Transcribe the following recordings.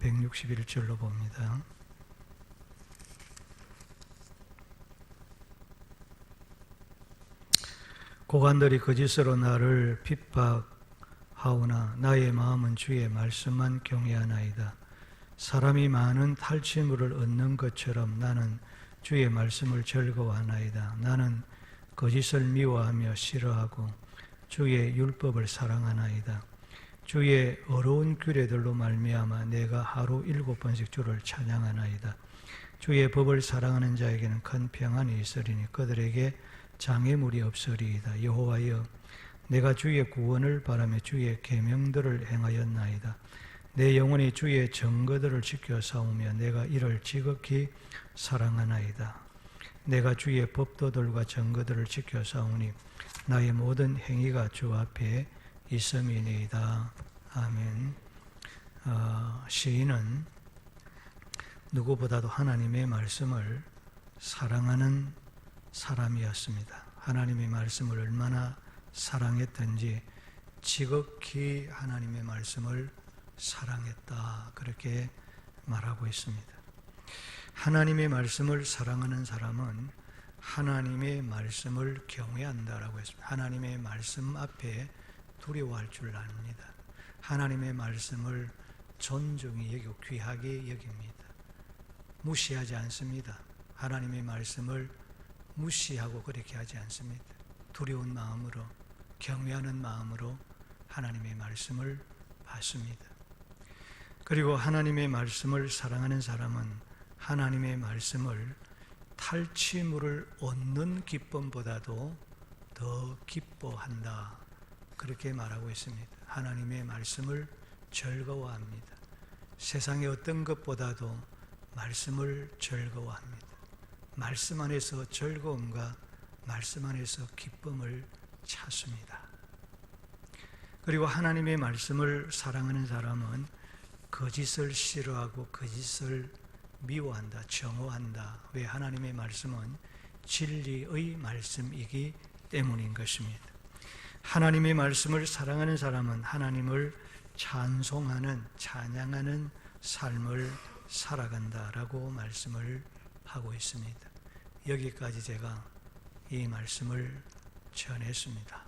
161절로 봅니다. 고관들이 거짓으로 나를 핍박하오나 나의 마음은 주의 말씀만 경외하나이다. 사람이 많은 탈취물을 얻는 것처럼 나는 주의 말씀을 즐거워하나이다. 나는 거짓을 미워하며 싫어하고 주의 율법을 사랑하나이다. 주의 어려운 규례들로 말미암아 내가 하루 7번씩 주를 찬양하나이다. 주의 법을 사랑하는 자에게는 큰 평안이 있으리니 그들에게 장애물이 없으리이다. 여호와여, 내가 주의 구원을 바라며 주의 계명들을 행하였나이다. 내 영혼이 주의 증거들을 지켜 싸우며 내가 이를 지극히 사랑하나이다. 내가 주의 법도들과 증거들을 지켜 싸우니 나의 모든 행위가 주 앞에 있음이니이다. 아멘. 시인은 누구보다도 하나님의 말씀을 사랑하는 사람이었습니다. 하나님의 말씀을 얼마나 사랑했던지 지극히 하나님의 말씀을 사랑했다, 그렇게 말하고 있습니다. 하나님의 말씀을 사랑하는 사람은 하나님의 말씀을 경외한다라고 했습니다. 하나님의 말씀 앞에 두려워할 줄 압니다. 하나님의 말씀을 존중히 여기고 귀하게 여깁니다. 무시하지 않습니다. 하나님의 말씀을 무시하고 그렇게 하지 않습니다. 두려운 마음으로, 경외하는 마음으로 하나님의 말씀을 받습니다. 그리고 하나님의 말씀을 사랑하는 사람은 하나님의 말씀을 탈취물을 얻는 기쁨보다도 더 기뻐한다, 그렇게 말하고 있습니다. 하나님의 말씀을 즐거워합니다. 세상의 어떤 것보다도 말씀을 즐거워합니다. 말씀 안에서 즐거움과 말씀 안에서 기쁨을 찾습니다. 그리고 하나님의 말씀을 사랑하는 사람은 거짓을 싫어하고 거짓을 미워한다, 정오한다. 왜? 하나님의 말씀은 진리의 말씀이기 때문인 것입니다. 하나님의 말씀을 사랑하는 사람은 하나님을 찬송하는, 찬양하는 삶을 살아간다라고 말씀을 하고 있습니다. 여기까지 제가 이 말씀을 전했습니다.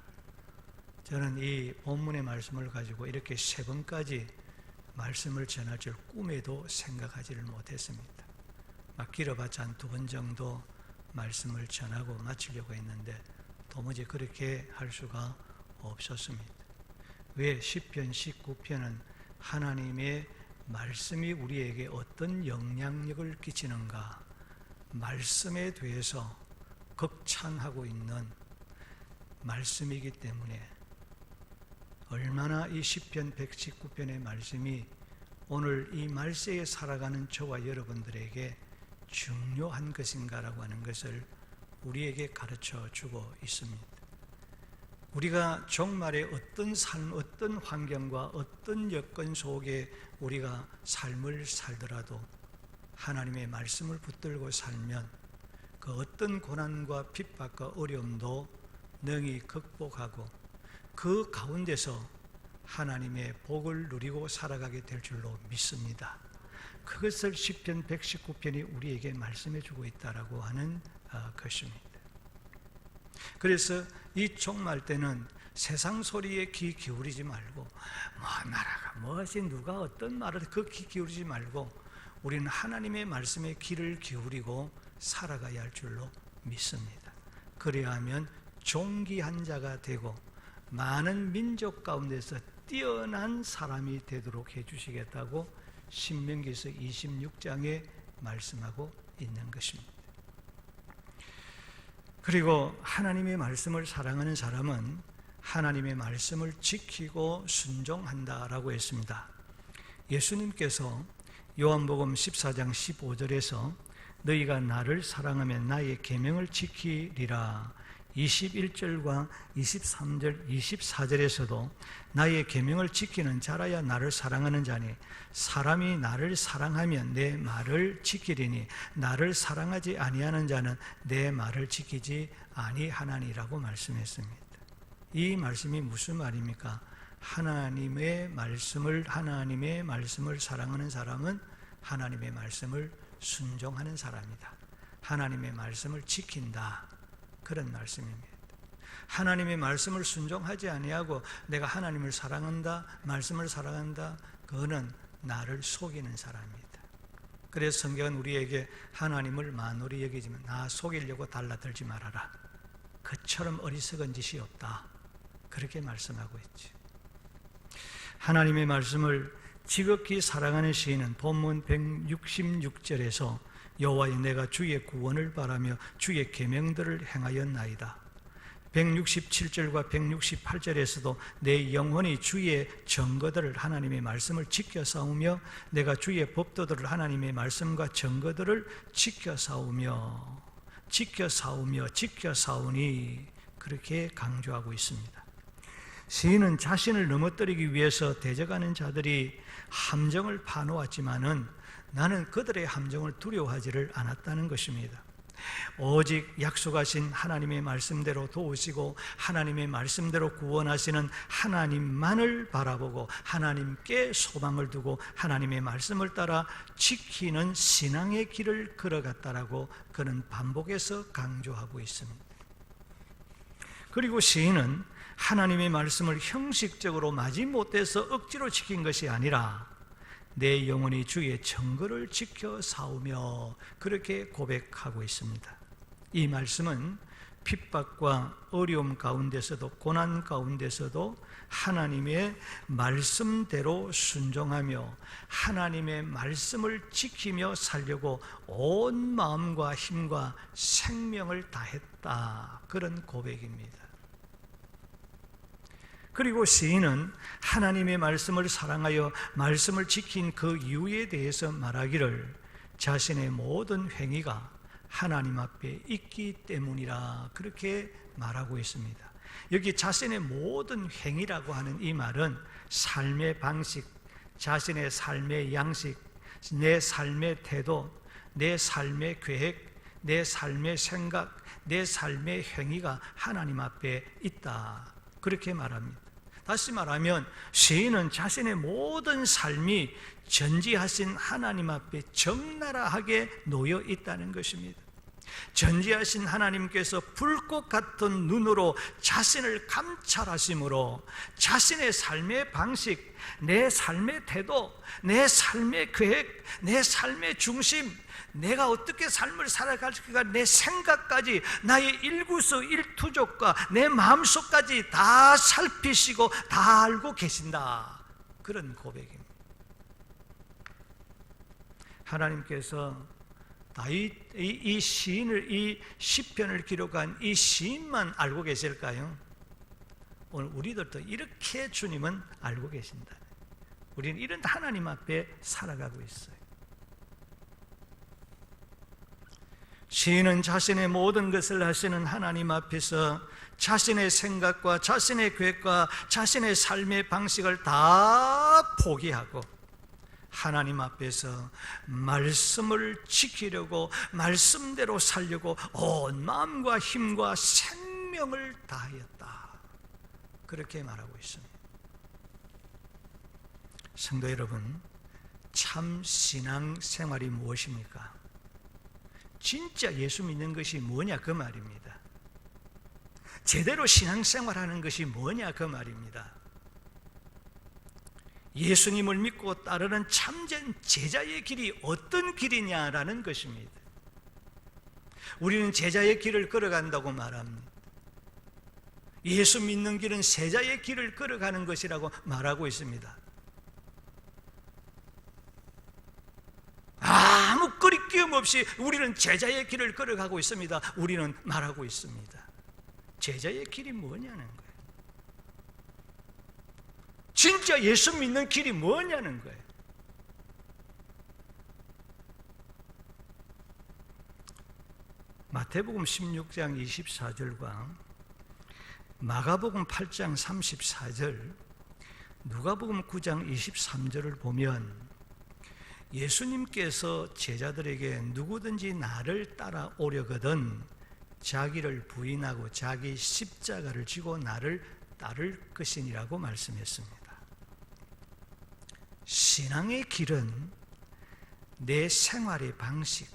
저는 이 본문의 말씀을 가지고 이렇게 3번까지 말씀을 전할 줄 꿈에도 생각하지를 못했습니다. 막 길어봤자 한 2번 정도 말씀을 전하고 마치려고 했는데 도무지 그렇게 할 수가 없었습니다. 왜? 시편 19편은 하나님의 말씀이 우리에게 어떤 영향력을 끼치는가, 말씀에 대해서 극찬하고 있는 말씀이기 때문에 얼마나 이 시편 119편의 말씀이 오늘 이 말세에 살아가는 저와 여러분들에게 중요한 것인가라고 하는 것을 우리에게 가르쳐 주고 있습니다. 우리가 종말에 어떤 삶, 어떤 환경과 어떤 여건 속에 우리가 삶을 살더라도 하나님의 말씀을 붙들고 살면 그 어떤 고난과 핍박과 어려움도 능히 극복하고 그 가운데서 하나님의 복을 누리고 살아가게 될 줄로 믿습니다. 그것을 시편 119편이 우리에게 말씀해 주고 있다라고 하는 것입니다. 그래서 이 종말 때는 세상 소리에 귀 기울이지 말고 나라가 무엇이 누가 어떤 말을 그 귀 기울이지 말고 우리는 하나님의 말씀에 귀를 기울이고 살아가야 할 줄로 믿습니다. 그래야 하면 존귀한 자가 되고 많은 민족 가운데서 뛰어난 사람이 되도록 해주시겠다고 신명기서 26장에 말씀하고 있는 것입니다. 그리고 하나님의 말씀을 사랑하는 사람은 하나님의 말씀을 지키고 순종한다라고 했습니다. 예수님께서 요한복음 14장 15절에서 너희가 나를 사랑하면 나의 계명을 지키리라, 21절과 23절, 24절에서도 나의 계명을 지키는 자라야 나를 사랑하는 자니 사람이 나를 사랑하면 내 말을 지키리니 나를 사랑하지 아니하는 자는 내 말을 지키지 아니하나니라고 말씀했습니다. 이 말씀이 무슨 말입니까? 하나님의 말씀을 사랑하는 사람은 하나님의 말씀을 순종하는 사람이다. 하나님의 말씀을 지킨다. 그런 말씀입니다. 하나님의 말씀을 순종하지 아니하고 내가 하나님을 사랑한다, 말씀을 사랑한다, 그거는 나를 속이는 사람입니다. 그래서 성경은 우리에게 하나님을 만홀히 여기지만 나 속이려고 달라들지 말아라. 그처럼 어리석은 짓이 없다. 그렇게 말씀하고 있지. 하나님의 말씀을 지극히 사랑하는 시인은 본문 166절에서 여호와여 내가 주의 구원을 바라며 주의 계명들을 행하였나이다. 167절과 168절에서도 내 영혼이 주의 증거들을 싸우며 말씀을 지켜 싸우며 내가 주의 법도들을 하나님의 말씀과 증거들을 지켜 싸우니 그렇게 강조하고 있습니다. 시인은 자신을 넘어뜨리기 위해서 대적하는 자들이 함정을 파놓았지만은 나는 그들의 함정을 두려워하지를 않았다는 것입니다. 오직 약속하신 하나님의 말씀대로 도우시고 하나님의 말씀대로 구원하시는 하나님만을 바라보고 하나님께 소망을 두고 하나님의 말씀을 따라 지키는 신앙의 길을 걸어갔다라고 그는 반복해서 강조하고 있습니다. 그리고 시인은 하나님의 말씀을 형식적으로 마지못해서 억지로 지킨 것이 아니라 내 영혼이 주의 증거를 지켜 싸우며 그렇게 고백하고 있습니다. 이 말씀은 핍박과 어려움 가운데서도 고난 가운데서도 하나님의 말씀대로 순종하며 하나님의 말씀을 지키며 살려고 온 마음과 힘과 생명을 다했다. 그런 고백입니다. 그리고 시인은 하나님의 말씀을 사랑하여 말씀을 지킨 그 이유에 대해서 말하기를 자신의 모든 행위가 하나님 앞에 있기 때문이라 그렇게 말하고 있습니다. 여기 자신의 모든 행위라고 하는 이 말은 삶의 방식, 자신의 삶의 양식, 내 삶의 태도, 내 삶의 계획, 내 삶의 생각, 내 삶의 행위가 하나님 앞에 있다. 그렇게 말합니다. 다시 말하면 시인은 자신의 모든 삶이 전지하신 하나님 앞에 적나라하게 놓여 있다는 것입니다. 전지하신 하나님께서 불꽃 같은 눈으로 자신을 감찰하심으로 자신의 삶의 방식, 내 삶의 태도, 내 삶의 계획, 내 삶의 중심, 내가 어떻게 삶을 살아갈까, 내 생각까지, 나의 일구수 일투족과 내 마음속까지 다 살피시고 다 알고 계신다. 그런 고백입니다. 하나님께서 다윗 이 시인을, 이 시편을 기록한 이 시인만 알고 계실까요? 오늘 우리들도 이렇게 주님은 알고 계신다. 우리는 이런 하나님 앞에 살아가고 있어요. 시인은 자신의 모든 것을 하시는 하나님 앞에서 자신의 생각과 자신의 계획과 자신의 삶의 방식을 다 포기하고 하나님 앞에서 말씀을 지키려고, 말씀대로 살려고 온 마음과 힘과 생명을 다하였다. 그렇게 말하고 있습니다. 성도 여러분, 참 신앙생활이 무엇입니까? 진짜 예수 믿는 것이 뭐냐 그 말입니다. 제대로 신앙생활하는 것이 뭐냐 그 말입니다. 예수님을 믿고 따르는 참된 제자의 길이 어떤 길이냐라는 것입니다. 우리는 제자의 길을 걸어간다고 말합니다. 예수 믿는 길은 제자의 길을 걸어가는 것이라고 말하고 있습니다. 아무 거리낌 없이 우리는 제자의 길을 걸어가고 있습니다. 우리는 말하고 있습니다. 제자의 길이 뭐냐는 거예요. 진짜 예수 믿는 길이 뭐냐는 거예요. 마태복음 16장 24절과 마가복음 8장 34절, 누가복음 9장 23절을 보면 예수님께서 제자들에게 누구든지 나를 따라오려거든 자기를 부인하고 자기 십자가를 지고 나를 따를 것이니라고 말씀했습니다. 신앙의 길은 내 생활의 방식,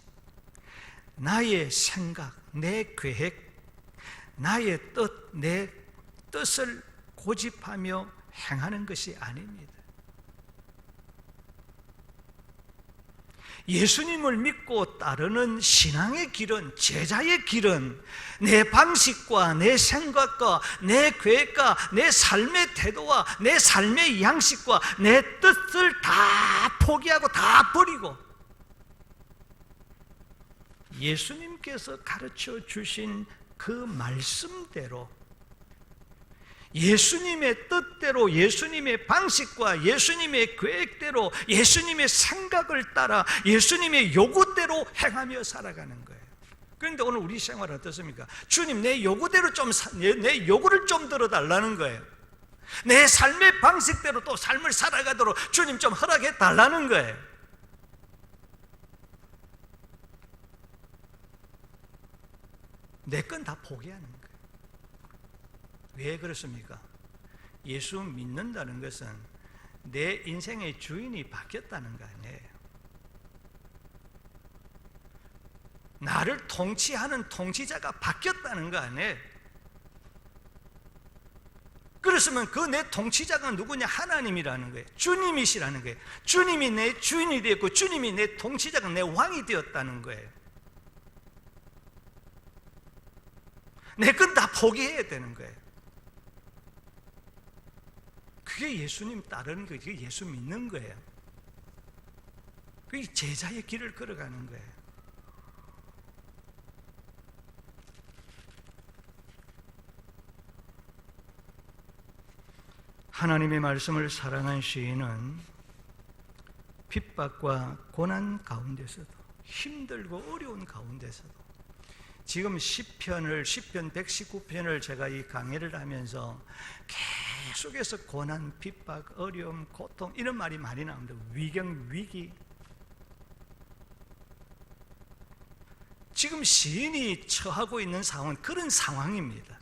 나의 생각, 내 계획, 나의 뜻, 내 뜻을 고집하며 행하는 것이 아닙니다. 예수님을 믿고 따르는 신앙의 길은, 제자의 길은 내 방식과 내 생각과 내 계획과 내 삶의 태도와 내 삶의 양식과 내 뜻을 다 포기하고 다 버리고 예수님께서 가르쳐 주신 그 말씀대로, 예수님의 뜻대로, 예수님의 방식과 예수님의 계획대로, 예수님의 생각을 따라 예수님의 요구대로 행하며 살아가는 거예요. 그런데 오늘 우리 생활은 어떻습니까? 주님, 내 요구대로 내 요구를 좀 들어달라는 거예요. 내 삶의 방식대로 또 삶을 살아가도록 주님 좀 허락해 달라는 거예요. 내 건 다 포기하는 거예요. 왜 그렇습니까? 예수 믿는다는 것은 내 인생의 주인이 바뀌었다는 거 아니에요. 나를 통치하는 통치자가 바뀌었다는 거 아니에요. 그렇으면 그 내 통치자가 누구냐? 하나님이라는 거예요. 주님이시라는 거예요. 주님이 내 주인이 되었고 주님이 내 통치자가 내 왕이 되었다는 거예요. 내 건 다 포기해야 되는 거예요. 그게 예수님 따르는 거예요. 그게 예수 믿는 거예요. 그게 제자의 길을 걸어가는 거예요. 하나님의 말씀을 사랑한 시인은 핍박과 고난 가운데서도, 힘들고 어려운 가운데서도, 지금 시편 119편을 제가 이 강의를 하면서 계속해서 고난, 핍박, 어려움, 고통 이런 말이 많이 나옵니다. 위경, 위기. 지금 시인이 처하고 있는 상황은 그런 상황입니다.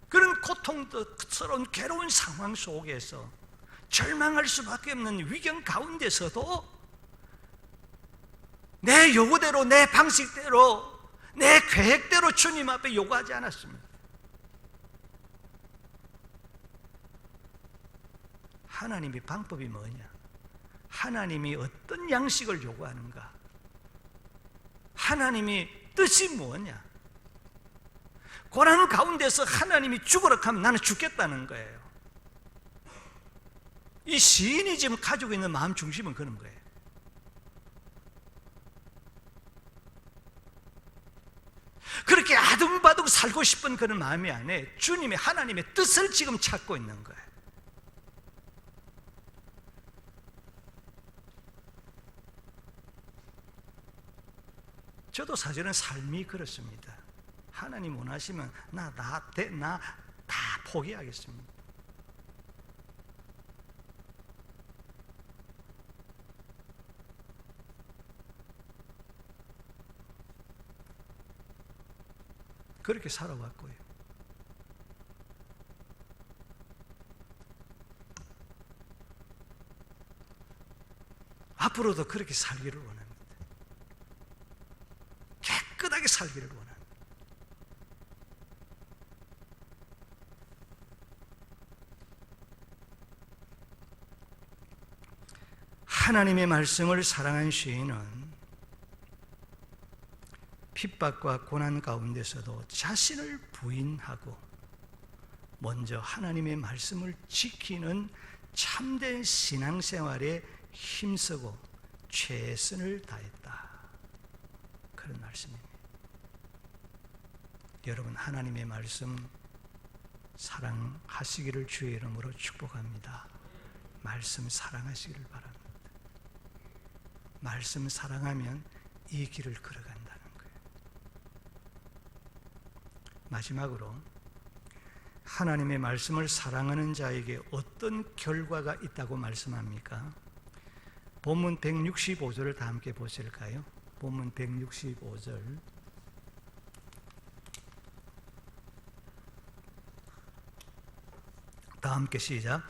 그런 고통스러운 괴로운 상황 속에서 절망할 수밖에 없는 위경 가운데서도 내 요구대로, 내 방식대로, 내 계획대로 주님 앞에 요구하지 않았습니다. 하나님의 방법이 뭐냐? 하나님이 어떤 양식을 요구하는가? 하나님이 뜻이 뭐냐? 고난 가운데서 하나님이 죽으라 하면 나는 죽겠다는 거예요. 이 시인이 지금 가지고 있는 마음 중심은 그런 거예요. 그렇게 아둥바둥 살고 싶은 그런 마음이 안에 주님의, 하나님의 뜻을 지금 찾고 있는 거예요. 저도 사실은 삶이 그렇습니다. 하나님 원하시면 나 다 포기하겠습니다. 그렇게 살아왔고요. 앞으로도 그렇게 살기를 원합니다. 깨끗하게 살기를 원합니다. 하나님의 말씀을 사랑한 시인은 핍박과 고난 가운데서도 자신을 부인하고 먼저 하나님의 말씀을 지키는 참된 신앙생활에 힘쓰고 최선을 다했다. 그런 말씀입니다. 여러분, 하나님의 말씀 사랑하시기를 주의 이름으로 축복합니다. 말씀 사랑하시기를 바랍니다. 말씀 사랑하면 이 길을 걸어간다는 거예요. 마지막으로 하나님의 말씀을 사랑하는 자에게 어떤 결과가 있다고 말씀합니까? 본문 165절을 다 함께 보실까요? 본문 165절. 다 함께 시작.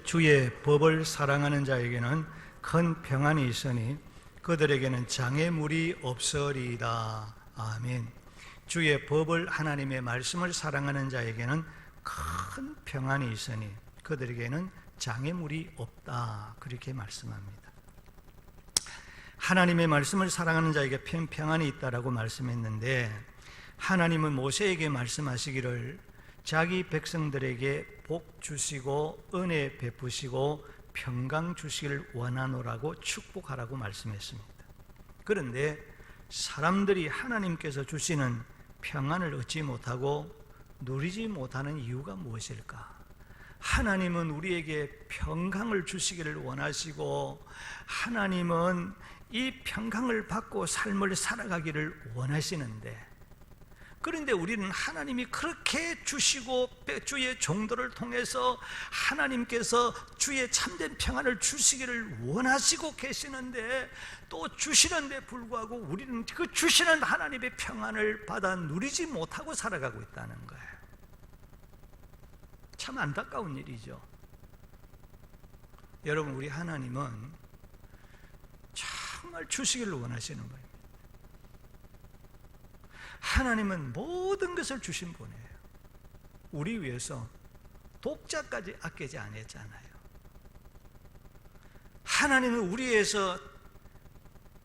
주의 법을 사랑하는 자에게는 큰 평안이 있으니 그들에게는 장애물이 없으리이다. 아멘. 주의 법을, 하나님의 말씀을 사랑하는 자에게는 큰 평안이 있으니 그들에게는 장애물이 없다. 그렇게 말씀합니다. 하나님의 말씀을 사랑하는 자에게 평안이 있다라고 말씀했는데, 하나님은 모세에게 말씀하시기를 자기 백성들에게 복 주시고 은혜 베푸시고 평강 주시기를 원하노라고 축복하라고 말씀했습니다. 그런데 사람들이 하나님께서 주시는 평안을 얻지 못하고 누리지 못하는 이유가 무엇일까? 하나님은 우리에게 평강을 주시기를 원하시고, 하나님은 이 평강을 받고 삶을 살아가기를 원하시는데, 그런데 우리는 하나님이 그렇게 주시고 주의 종들을 통해서 하나님께서 주의 참된 평안을 주시기를 원하시고 계시는데, 또 주시는데 불구하고 우리는 그 주시는 하나님의 평안을 받아 누리지 못하고 살아가고 있다는 거예요. 참 안타까운 일이죠. 여러분, 우리 하나님은 정말 주시기를 원하시는 거예요. 하나님은 모든 것을 주신 분이에요. 우리 위해서 독자까지 아끼지 않았잖아요. 하나님은 우리 위해서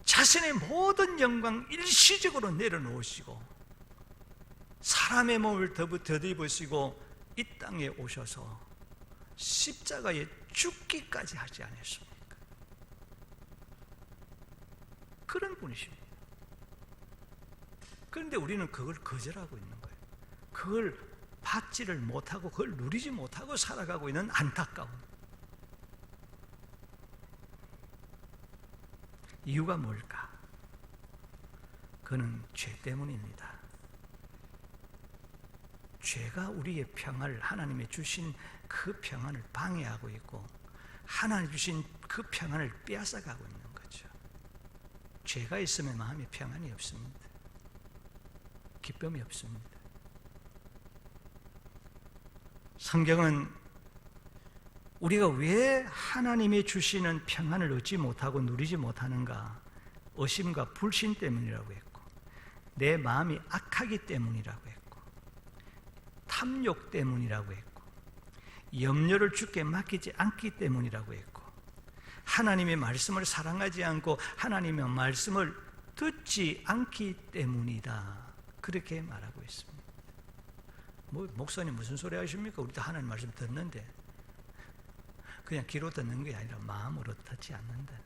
자신의 모든 영광 일시적으로 내려놓으시고 사람의 몸을 덧입으시고 이 땅에 오셔서 십자가에 죽기까지 하지 않았습니까? 그런 분이십니다. 그런데 우리는 그걸 거절하고 있는 거예요. 그걸 받지를 못하고 그걸 누리지 못하고 살아가고 있는 안타까움. 이유가 뭘까? 그는 죄 때문입니다. 죄가 우리의 평안을, 하나님의 주신 그 평안을 방해하고 있고 하나님 주신 그 평안을 빼앗아가고 있는 거죠. 죄가 있으면 마음에 평안이 없습니다. 기쁨이 없습니다. 성경은 우리가 왜 하나님이 주시는 평안을 얻지 못하고 누리지 못하는가? 의심과 불신 때문이라고 했고, 내 마음이 악하기 때문이라고 했고, 탐욕 때문이라고 했고, 염려를 주께 맡기지 않기 때문이라고 했고, 하나님의 말씀을 사랑하지 않고 하나님의 말씀을 듣지 않기 때문이다. 그렇게 말하고 있습니다. 목사님 무슨 소리 하십니까? 우리도 하나님 말씀 듣는데 그냥 귀로 듣는 게 아니라 마음으로 듣지 않는다는,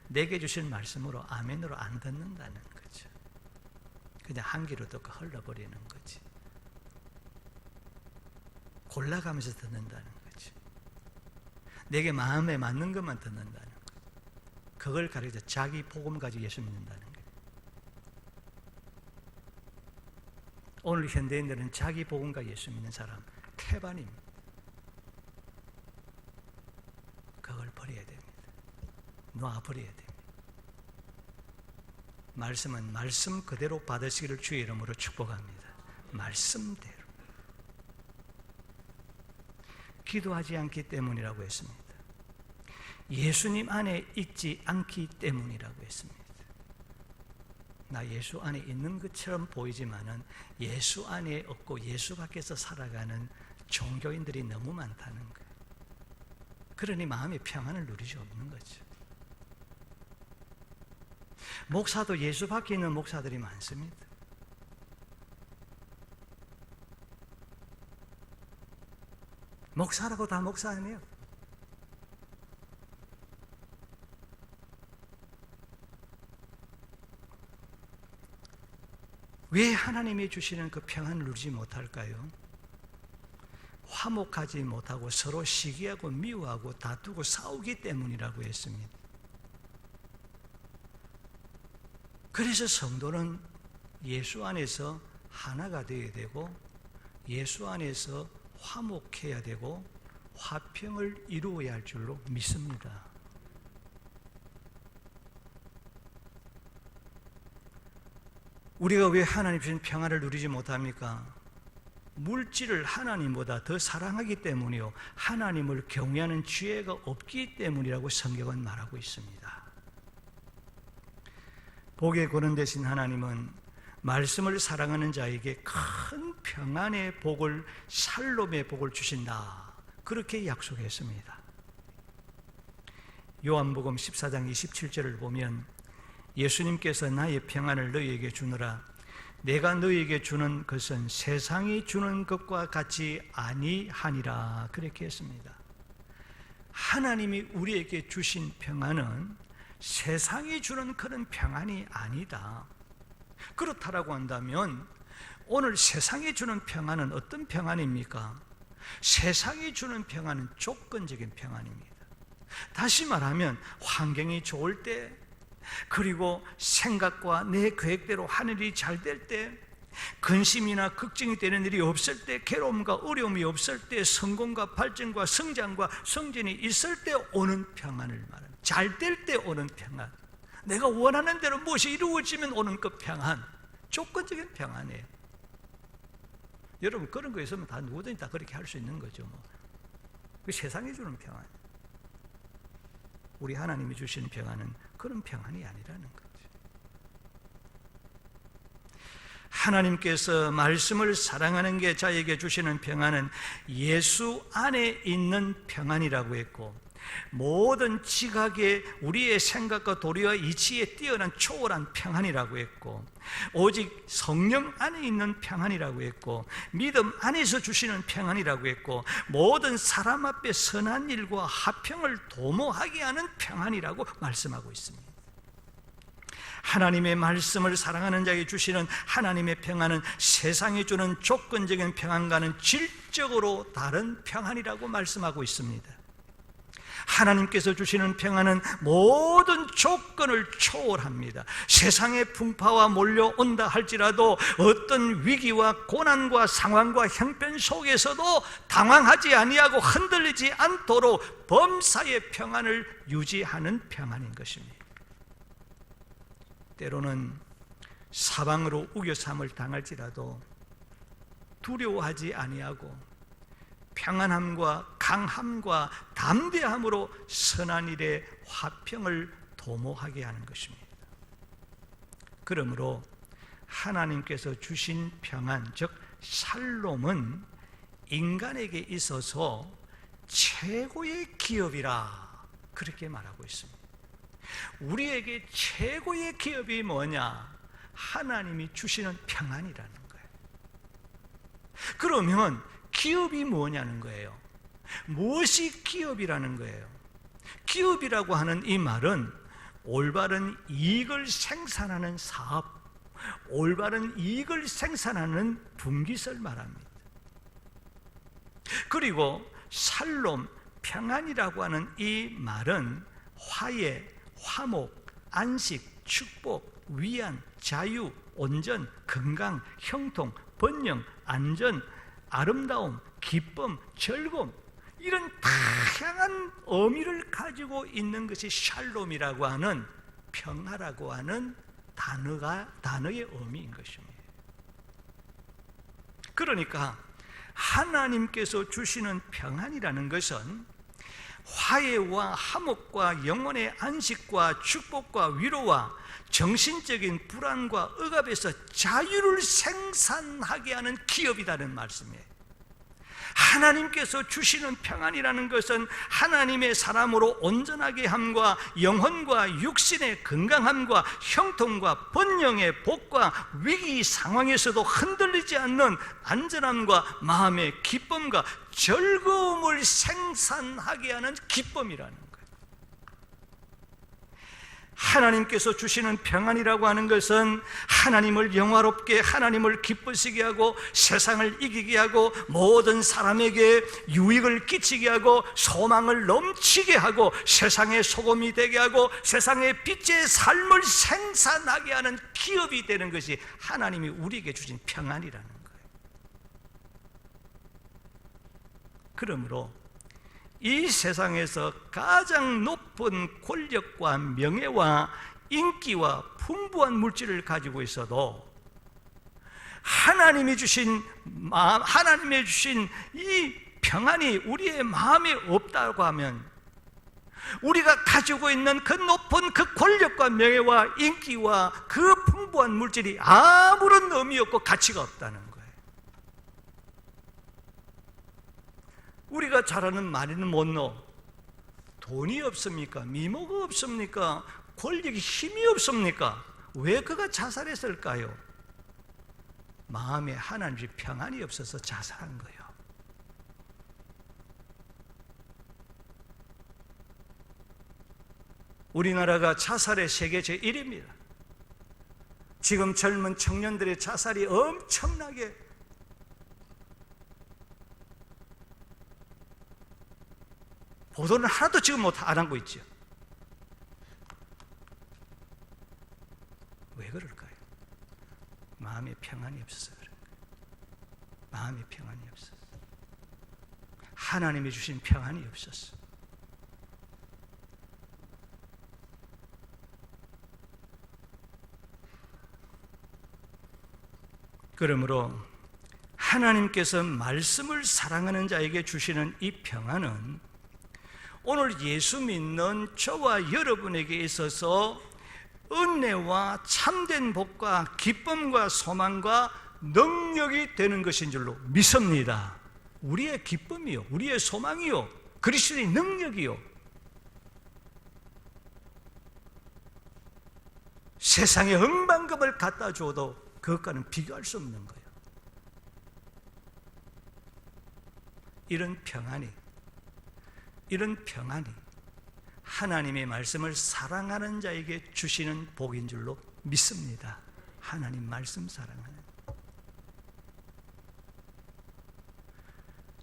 내게 주신 말씀으로 아멘으로 안 듣는다는 거죠. 그냥 한 귀로 듣고 흘러버리는 거지. 골라가면서 듣는다는 거죠. 내게 마음에 맞는 것만 듣는다는 거죠. 그걸 가리켜 자기 복음 가지고 예수 믿는다는 거예요. 오늘 현대인들은 자기 복음과 예수 믿는 사람 태반입니다. 그걸 버려야 됩니다. 놔버려야 됩니다. 말씀은 말씀 그대로 받으시기를 주의 이름으로 축복합니다. 말씀대로. 기도하지 않기 때문이라고 했습니다. 예수님 안에 있지 않기 때문이라고 했습니다. 나 예수 안에 있는 것처럼 보이지만은 예수 안에 없고 예수 밖에서 살아가는 종교인들이 너무 많다는 거예요. 그러니 마음의 평안을 누리지 없는 거죠. 목사도 예수 밖에 있는 목사들이 많습니다. 목사라고 다 목사 아니에요. 왜 하나님이 주시는 그 평안을 누리지 못할까요? 화목하지 못하고 서로 시기하고 미워하고 다투고 싸우기 때문이라고 했습니다. 그래서 성도는 예수 안에서 하나가 되어야 되고 예수 안에서 화목해야 되고 화평을 이루어야 할 줄로 믿습니다. 우리가 왜 하나님 주신 평안을 누리지 못합니까? 물질을 하나님보다 더 사랑하기 때문이요, 하나님을 경외하는 지혜가 없기 때문이라고 성경은 말하고 있습니다. 복의 근원 되신 하나님은 말씀을 사랑하는 자에게 큰 평안의 복을, 샬롬의 복을 주신다, 그렇게 약속했습니다. 요한복음 14장 27절을 보면 예수님께서 나의 평안을 너희에게 주노라, 내가 너희에게 주는 것은 세상이 주는 것과 같이 아니하니라, 그렇게 했습니다. 하나님이 우리에게 주신 평안은 세상이 주는 그런 평안이 아니다. 그렇다라고 한다면 오늘 세상이 주는 평안은 어떤 평안입니까? 세상이 주는 평안은 조건적인 평안입니다. 다시 말하면 환경이 좋을 때, 그리고 생각과 내 계획대로 하는 일이 잘 될 때, 근심이나 걱정이 되는 일이 없을 때, 괴로움과 어려움이 없을 때, 성공과 발전과 성장과 성진이 있을 때 오는 평안을 말합니다. 잘 될 때 오는 평안, 내가 원하는 대로 무엇이 이루어지면 오는 그 평안, 조건적인 평안이에요. 여러분, 그런 거 있으면 다 누구든지 다 그렇게 할 수 있는 거죠. 그 세상이 주는 평안, 우리 하나님이 주시는 평안은 그런 평안이 아니라는 거죠. 하나님께서 말씀을 사랑하는 게 자에게 주시는 평안은 예수 안에 있는 평안이라고 했고, 모든 지각에 우리의 생각과 도리와 이치에 뛰어난 초월한 평안이라고 했고, 오직 성령 안에 있는 평안이라고 했고, 믿음 안에서 주시는 평안이라고 했고, 모든 사람 앞에 선한 일과 화평을 도모하게 하는 평안이라고 말씀하고 있습니다. 하나님의 말씀을 사랑하는 자에게 주시는 하나님의 평안은 세상이 주는 조건적인 평안과는 질적으로 다른 평안이라고 말씀하고 있습니다. 하나님께서 주시는 평안은 모든 조건을 초월합니다. 세상의 풍파와 몰려온다 할지라도 어떤 위기와 고난과 상황과 형편 속에서도 당황하지 아니하고 흔들리지 않도록 범사의 평안을 유지하는 평안인 것입니다. 때로는 사방으로 우겨삼을 당할지라도 두려워하지 아니하고 평안함과 강함과 담대함으로 선한 일에 화평을 도모하게 하는 것입니다. 그러므로 하나님께서 주신 평안, 즉 샬롬은 인간에게 있어서 최고의 기업이라, 그렇게 말하고 있습니다. 우리에게 최고의 기업이 뭐냐? 하나님이 주시는 평안이라는 거예요. 그러면 기업이 뭐냐는 거예요. 무엇이 기업이라는 거예요? 기업이라고 하는 이 말은 올바른 이익을 생산하는 사업, 올바른 이익을 생산하는 분깃을 말합니다. 그리고 샬롬, 평안이라고 하는 이 말은 화해, 화목, 안식, 축복, 위안, 자유, 온전, 건강, 형통, 번영, 안전, 아름다움, 기쁨, 즐거움, 이런 다양한 의미를 가지고 있는 것이 샬롬이라고 하는, 평화라고 하는 단어의 의미인 것입니다. 그러니까 하나님께서 주시는 평안이라는 것은 화해와 화목과 영혼의 안식과 축복과 위로와 정신적인 불안과 억압에서 자유를 생산하게 하는 기업이라는 말씀이에요. 하나님께서 주시는 평안이라는 것은 하나님의 사람으로 온전하게 함과 영혼과 육신의 건강함과 형통과 번영의 복과 위기 상황에서도 흔들리지 않는 안전함과 마음의 기쁨과 즐거움을 생산하게 하는 기쁨이라는 거예요. 하나님께서 주시는 평안이라고 하는 것은 하나님을 영화롭게, 하나님을 기쁘시게 하고 세상을 이기게 하고 모든 사람에게 유익을 끼치게 하고 소망을 넘치게 하고 세상의 소금이 되게 하고 세상의 빛의 삶을 생산하게 하는 기업이 되는 것이 하나님이 우리에게 주신 평안이라는 거예요. 그러므로 이 세상에서 가장 높은 권력과 명예와 인기와 풍부한 물질을 가지고 있어도 하나님이 주신 마음, 하나님이 주신 이 평안이 우리의 마음에 없다고 하면 우리가 가지고 있는 그 높은 그 권력과 명예와 인기와 그 풍부한 물질이 아무런 의미 없고 가치가 없다는 거예요. 우리가 잘 아는 말에는 못 넣어. 돈이 없습니까? 미모가 없습니까? 권력이 힘이 없습니까? 왜 그가 자살했을까요? 마음에 하나님의 평안이 없어서 자살한 거예요. 우리나라가 자살의 세계 제1위입니다. 지금 젊은 청년들의 자살이 엄청나게 보도는 하나도 지금 안 하고 있죠. 왜 그럴까요? 마음의 평안이 없어서 그런 거예요. 마음의 평안이 없어서. 하나님이 주신 평안이 없었어. 그러므로 하나님께서 말씀을 사랑하는 자에게 주시는 이 평안은 오늘 예수 믿는 저와 여러분에게 있어서 은혜와 참된 복과 기쁨과 소망과 능력이 되는 것인 줄로 믿습니다. 우리의 기쁨이요, 우리의 소망이요, 그리스도의 능력이요. 세상에 억만금을 갖다 줘도 그것과는 비교할 수 없는 거예요. 이런 평안이 하나님의 말씀을 사랑하는 자에게 주시는 복인 줄로 믿습니다. 하나님 말씀 사랑하는.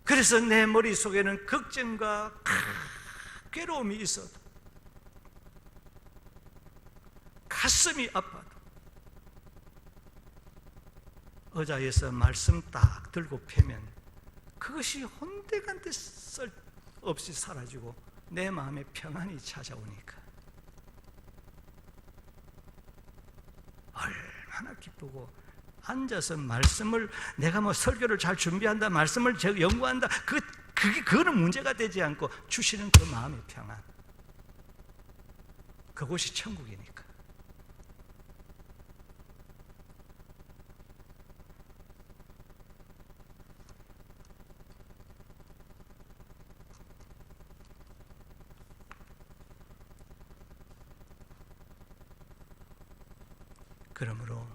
그래서 내 머릿속에는 걱정과 괴로움이 있어도, 가슴이 아파도 의자에서 말씀 딱 들고 펴면 그것이 혼대간데 없이 사라지고 내 마음에 평안이 찾아오니까 얼마나 기쁘고, 앉아서 말씀을 내가 뭐 설교를 잘 준비한다, 말씀을 연구한다, 그거는 문제가 되지 않고 주시는 그 마음의 평안, 그곳이 천국이니까. 그러므로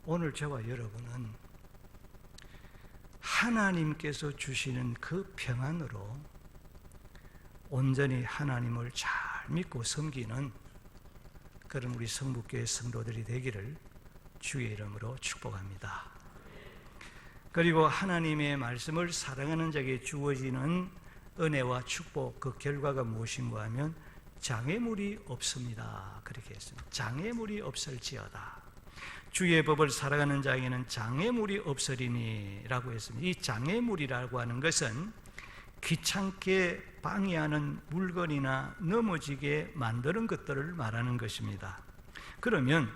오늘 저와 여러분은 하나님께서 주시는 그 평안으로 온전히 하나님을 잘 믿고 섬기는 그런 우리 성북교회 성도들이 되기를 주의 이름으로 축복합니다. 그리고 하나님의 말씀을 사랑하는 자에게 주어지는 은혜와 축복, 그 결과가 무엇인가 하면 장애물이 없습니다. 그렇게 했습니다. 장애물이 없을지어다. 주의 법을 살아가는 자에게는 장애물이 없으리니 라고 했습니다. 이 장애물이라고 하는 것은 귀찮게 방해하는 물건이나 넘어지게 만드는 것들을 말하는 것입니다. 그러면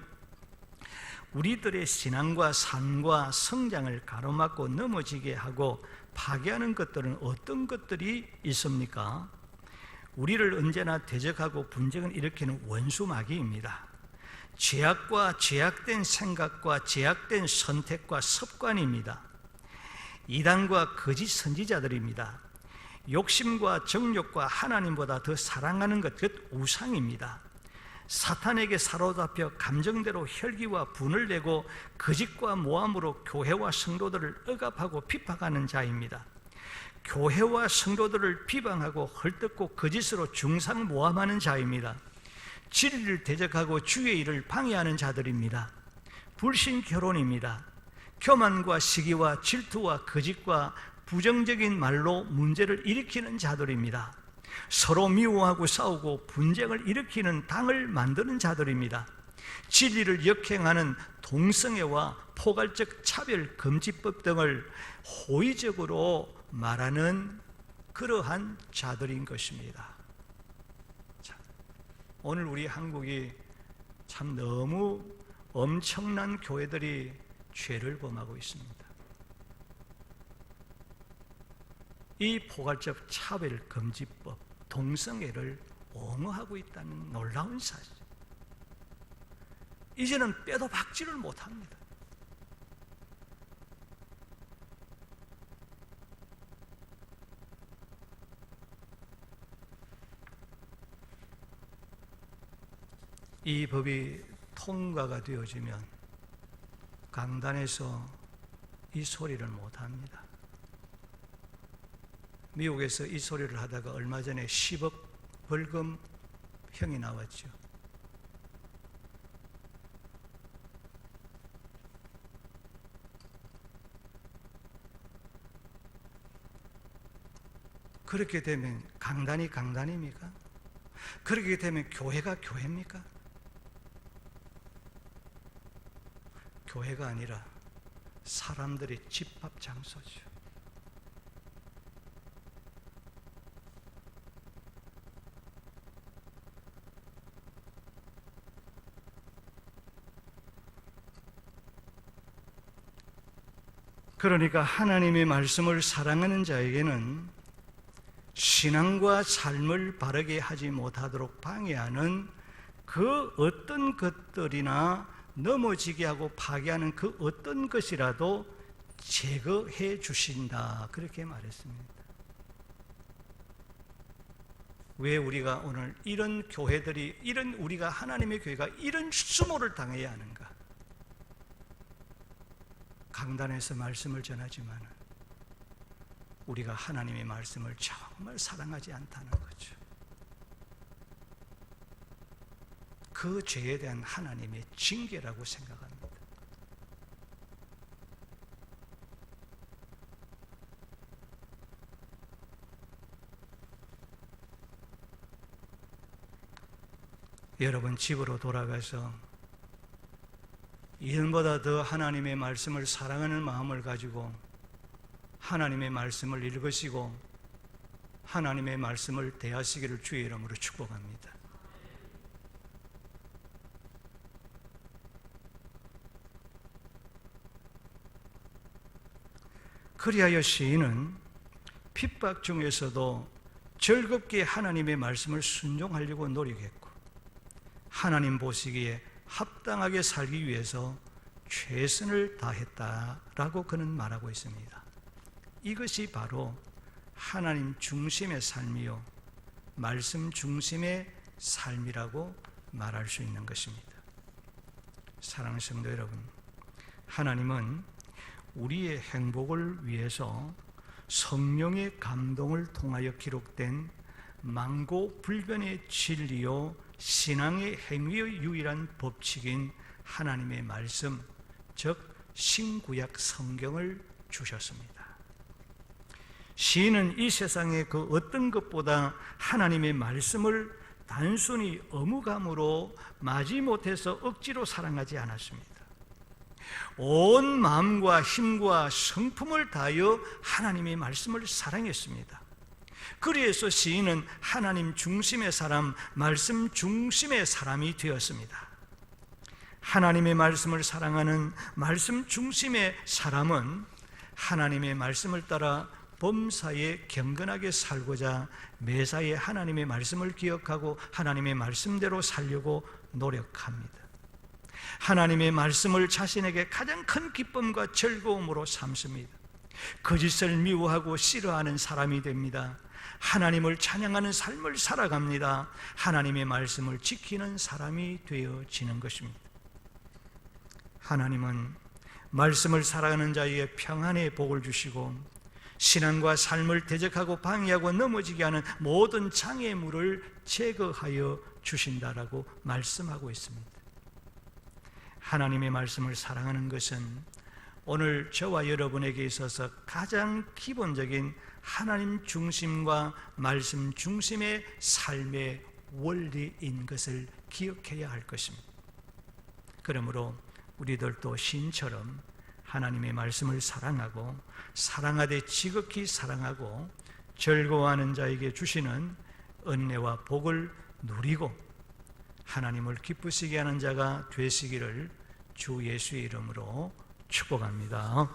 우리들의 신앙과 삶과 성장을 가로막고 넘어지게 하고 파괴하는 것들은 어떤 것들이 있습니까? 우리를 언제나 대적하고 분쟁을 일으키는 원수마귀입니다. 죄악과 죄악된 생각과 죄악된 선택과 습관입니다. 이단과 거짓 선지자들입니다. 욕심과 정욕과 하나님보다 더 사랑하는 것, 그 우상입니다. 사탄에게 사로잡혀 감정대로 혈기와 분을 내고 거짓과 모함으로 교회와 성도들을 억압하고 핍박하는 자입니다. 교회와 성도들을 비방하고 헐뜯고 거짓으로 중상모함하는 자입니다. 진리를 대적하고 주의 일을 방해하는 자들입니다. 불신결혼입니다. 교만과 시기와 질투와 거짓과 부정적인 말로 문제를 일으키는 자들입니다. 서로 미워하고 싸우고 분쟁을 일으키는 당을 만드는 자들입니다. 진리를 역행하는 동성애와 포괄적 차별 금지법 등을 호의적으로 말하는 그러한 자들인 것입니다. 자, 오늘 우리 한국이 참 너무 엄청난 교회들이 죄를 범하고 있습니다. 이 포괄적 차별금지법, 동성애를 옹호하고 있다는 놀라운 사실. 이제는 빼도 박지를 못합니다. 이 법이 통과가 되어지면 강단에서 이 소리를 못합니다. 미국에서 이 소리를 하다가 얼마 전에 10억 벌금형이 나왔죠. 그렇게 되면 강단이 강단입니까? 그렇게 되면 교회가 교회입니까? 교회가 아니라 사람들의 집합 장소죠. 그러니까 하나님의 말씀을 사랑하는 자에게는 신앙과 삶을 바르게 하지 못하도록 방해하는 그 어떤 것들이나 넘어지게 하고 파괴하는 그 어떤 것이라도 제거해 주신다, 그렇게 말했습니다. 왜 우리가 오늘 이런 교회들이, 이런 우리가 하나님의 교회가 이런 수모를 당해야 하는가? 강단에서 말씀을 전하지만 우리가 하나님의 말씀을 정말 사랑하지 않다는 거죠. 그 죄에 대한 하나님의 징계라고 생각합니다. 여러분 집으로 돌아가서 이전보다 더 하나님의 말씀을 사랑하는 마음을 가지고 하나님의 말씀을 읽으시고 하나님의 말씀을 대하시기를 주의 이름으로 축복합니다. 그리하여 시인은 핍박 중에서도 즐겁게 하나님의 말씀을 순종하려고 노력했고 하나님 보시기에 합당하게 살기 위해서 최선을 다했다라고 그는 말하고 있습니다. 이것이 바로 하나님 중심의 삶이요 말씀 중심의 삶이라고 말할 수 있는 것입니다. 사랑하는 성도 여러분, 하나님은 우리의 행복을 위해서 성령의 감동을 통하여 기록된 망고불변의 진리요 신앙의 행위의 유일한 법칙인 하나님의 말씀, 즉 신구약 성경을 주셨습니다. 시인은 이 세상의 그 어떤 것보다 하나님의 말씀을 단순히 의무감으로 마지못해서 억지로 사랑하지 않았습니다. 온 마음과 힘과 성품을 다하여 하나님의 말씀을 사랑했습니다. 그래서 시인은 하나님 중심의 사람, 말씀 중심의 사람이 되었습니다. 하나님의 말씀을 사랑하는 말씀 중심의 사람은 하나님의 말씀을 따라 범사에 경건하게 살고자 매사에 하나님의 말씀을 기억하고 하나님의 말씀대로 살려고 노력합니다. 하나님의 말씀을 자신에게 가장 큰 기쁨과 즐거움으로 삼습니다. 거짓을 미워하고 싫어하는 사람이 됩니다. 하나님을 찬양하는 삶을 살아갑니다. 하나님의 말씀을 지키는 사람이 되어지는 것입니다. 하나님은 말씀을 살아가는 자에게 평안의 복을 주시고 신앙과 삶을 대적하고 방해하고 넘어지게 하는 모든 장애물을 제거하여 주신다라고 말씀하고 있습니다. 하나님의 말씀을 사랑하는 것은 오늘 저와 여러분에게 있어서 가장 기본적인 하나님 중심과 말씀 중심의 삶의 원리인 것을 기억해야 할 것입니다. 그러므로 우리들도 시인처럼 하나님의 말씀을 사랑하고 사랑하되 지극히 사랑하고 즐거워하는 자에게 주시는 은혜와 복을 누리고 하나님을 기쁘시게 하는 자가 되시기를 주 예수의 이름으로 축복합니다.